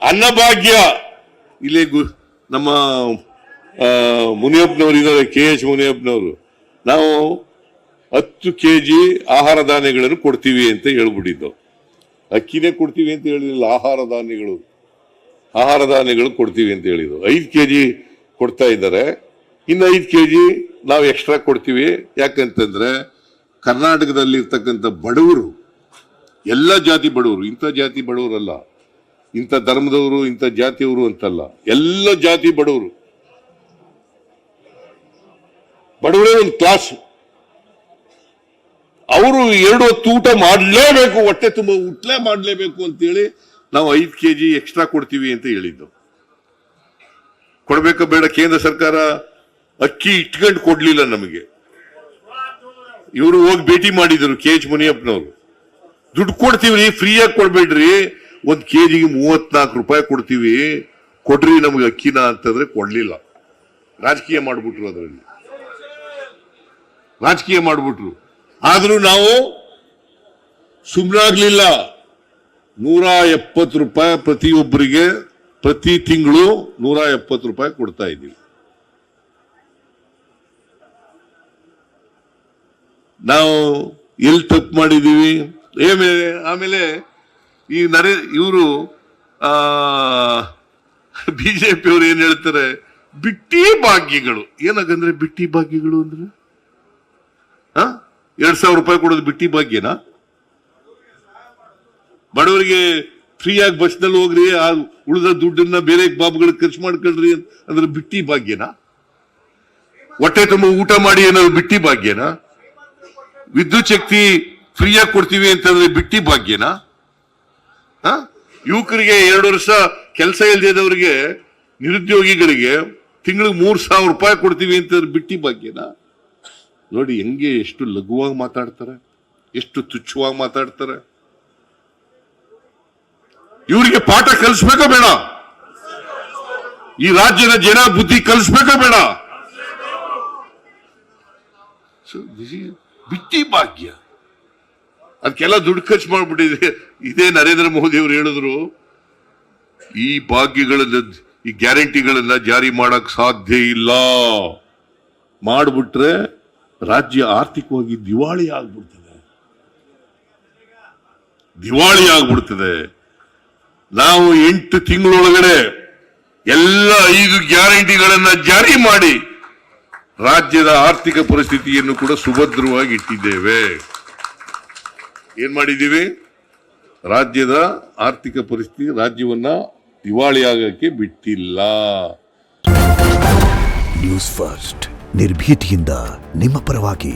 ಅನ್ನಭಾಗ್ಯ ಇಲ್ಲಿ ನಮ್ಮ ಮುನಿಯಪ್ಪನವರು ಇದ್ದಾರೆ, KH ಮುನಿಯಪ್ಪನವರು. ನಾವು 10 kg ಆಹಾರ ಧಾನ್ಯಗಳನ್ನು ಕೊಡ್ತೀವಿ ಅಂತ ಹೇಳ್ಬಿಟ್ಟಿದ್ದು. ಅಕ್ಕಿನೇ ಕೊಡ್ತೀವಿ ಅಂತ ಹೇಳಿರಲಿಲ್ಲ, ಆಹಾರ ಧಾನ್ಯಗಳು ಕೊಡ್ತೀವಿ ಅಂತ ಹೇಳಿದ್ರು. 5 kg ಕೊಡ್ತಾ ಇದ್ದಾರೆ. ಇನ್ನು 5 kg ನಾವು ಎಕ್ಸ್ಟ್ರಾ ಕೊಡ್ತೀವಿ. ಯಾಕಂತಂದ್ರೆ ಕರ್ನಾಟಕದಲ್ಲಿ ಇರ್ತಕ್ಕಂಥ ಬಡವರು, ಎಲ್ಲ ಜಾತಿ ಬಡವರು, ಇಂಥ ಜಾತಿ ಬಡವರಲ್ಲ, ಇಂಥ ಧರ್ಮದವರು, ಇಂಥ ಜಾತಿಯವರು ಅಂತಲ್ಲ, ಎಲ್ಲ ಜಾತಿ ಬಡವರೇ ಒಂದು ಕ್ಲಾಸ್. ಅವರು 2 ಹೊತ್ತು ಊಟ ಮಾಡಲೇಬೇಕು, ಹೊಟ್ಟೆ ತುಂಬ ಊಟ ಮಾಡಲೇಬೇಕು ಅಂತೇಳಿ ನಾವು 5 kg ಎಕ್ಸ್ಟ್ರಾ ಕೊಡ್ತೀವಿ ಅಂತ ಹೇಳಿದ್ದು. ಕೊಡ್ಬೇಕ ಬೇಡ? ಕೇಂದ್ರ ಸರ್ಕಾರ ಅಕ್ಕಿ ಇಟ್ಕೊಂಡು ಕೊಡ್ಲಿಲ್ಲ ನಮಗೆ. ಇವರು ಹೋಗಿ ಭೇಟಿ ಮಾಡಿದ್ರು KH ಮುನಿಯಪ್ಪನವರು. ದುಡ್ಡು ಕೊಡ್ತೀವ್ರಿ, ಫ್ರೀಯಾಗಿ ಕೊಡ್ಬೇಡ್ರಿ, 1 kg 34 ರೂಪಾಯಿ ಕೊಡ್ತೀವಿ, ಕೊಡ್ರಿ ನಮಗೆ ಅಕ್ಕಿನ ಅಂತಂದ್ರೆ ಕೊಡ್ಲಿಲ್ಲ. ರಾಜಕೀಯ ಮಾಡ್ಬಿಟ್ರು, ಅದರಲ್ಲಿ ರಾಜಕೀಯ ಮಾಡ್ಬಿಟ್ರು. ಆದ್ರೂ ನಾವು ಸುಮ್ಮನಾಗ್ಲಿಲ್ಲ. 170 ರೂಪಾಯಿ ಪ್ರತಿಯೊಬ್ಬರಿಗೆ ಪ್ರತಿ ತಿಂಗಳು 170 ರೂಪಾಯಿ ಕೊಡ್ತಾ ಇದ್ದೀವಿ. ನಾವು ಎಲ್ಲಿ ತಪ್ಪು ಮಾಡಿದೀವಿ? ಆಮೇಲೆ ಈ ಇವರು ಬಿಜೆಪಿ ಅವರು ಏನ್ ಹೇಳ್ತಾರೆ, ಬಿಟ್ಟಿ ಭಾಗ್ಯಗಳು. ಏನಾಗಂದ್ರೆ ಬಿಟ್ಟಿ ಭಾಗ್ಯಗಳು ಅಂದ್ರೆ 2,000 ರೂಪಾಯಿ ಕೊಡೋದು ಬಿಟ್ಟಿ ಭಾಗ್ಯನಾ? ಬಡವರಿಗೆ ಫ್ರೀಯಾಗಿ ಬಸ್ನಲ್ಲಿ ಹೋಗ್ರಿ, ಆ ಉಳಿದ ದುಡ್ಡನ್ನ ಬೇರೆ ಬಾಬುಗಳಿಗೆ ಖರ್ಚು ಮಾಡ್ಕೊಳ್ರಿ ಅಂದ್ರೆ ಬಿಟ್ಟಿ ಭಾಗ್ಯನಾ? ಹೊಟ್ಟೆ ತುಂಬ ಊಟ ಮಾಡಿ ಏನಾದ್ರು ಬಿಟ್ಟಿ ಭಾಗ್ಯನಾ? ವಿದ್ಯುತ್ ಶಕ್ತಿ ಫ್ರೀಯಾಗಿ ಕೊಡ್ತೀವಿ ಅಂತಂದ್ರೆ ಬಿಟ್ಟಿ ಭಾಗ್ಯನಾ? ಯುವಕರಿಗೆ 2 ವರ್ಷ ಕೆಲಸ ಇಲ್ದೇದವರಿಗೆ, ನಿರುದ್ಯೋಗಿಗಳಿಗೆ ತಿಂಗಳಿಗೆ 3,000 ರೂಪಾಯಿ ಕೊಡ್ತೀವಿ ಅಂತಂದ್ರೆ ಬಿಟ್ಟಿ ಭಾಗ್ಯನಾ? ನೋಡಿ ಹೆಂಗೆ, ಎಷ್ಟು ಲಘುವಾಗಿ ಮಾತಾಡ್ತಾರೆ, ಎಷ್ಟು ತುಚ್ಛವಾಗಿ ಮಾತಾಡ್ತಾರೆ. ಇವರಿಗೆ ಪಾಠ ಕಲಿಸ್ಬೇಕೋ ಬೇಡ? ಈ ರಾಜ್ಯದ ಜನ ಬುದ್ಧಿ ಕಲಿಸ್ಬೇಕೋ ಬೇಡ? ಬಿಟ್ಟಿ ಭಾಗ್ಯ, ಅದಕ್ಕೆಲ್ಲ ದುಡ್ಡು ಖರ್ಚು ಮಾಡ್ಬಿಟ್ಟಿದೆ. ಇದೇ ನರೇಂದ್ರ ಮೋದಿ ಅವರು ಹೇಳಿದ್ರು, ಈ ಭಾಗ್ಯಗಳನ್ನ, ಈ ಗ್ಯಾರಂಟಿಗಳನ್ನ ಜಾರಿ ಮಾಡಕ್ ಸಾಧ್ಯ ಇಲ್ಲ, ಮಾಡ್ಬಿಟ್ರೆ ರಾಜ್ಯ ಆರ್ಥಿಕವಾಗಿ ದಿವಾಳಿ ಆಗ್ಬಿಡ್ತದೆ. ನಾವು 8 ತಿಂಗಳೊಳಗಡೆ ಎಲ್ಲ 5 ಗ್ಯಾರಂಟಿಗಳನ್ನ ಜಾರಿ ಮಾಡಿ ರಾಜ್ಯದ ಆರ್ಥಿಕ ಪರಿಸ್ಥಿತಿಯನ್ನು ಕೂಡ ಸುಭದ್ರವಾಗಿ ಇಟ್ಟಿದ್ದೇವೆ. ಏನ್ ಮಾಡಿದ್ದೀವಿ? ರಾಜ್ಯದ ಆರ್ಥಿಕ ಪರಿಸ್ಥಿತಿ, ರಾಜ್ಯವನ್ನ ದಿವಾಳಿ ಆಗಕ್ಕೆ ಬಿಟ್ಟಿಲ್ಲ. ನ್ಯೂಸ್ ಫಸ್ಟ್, ನಿರ್ಭೀತಿಯಿಂದ ನಿಮ್ಮ ಪರವಾಗಿ.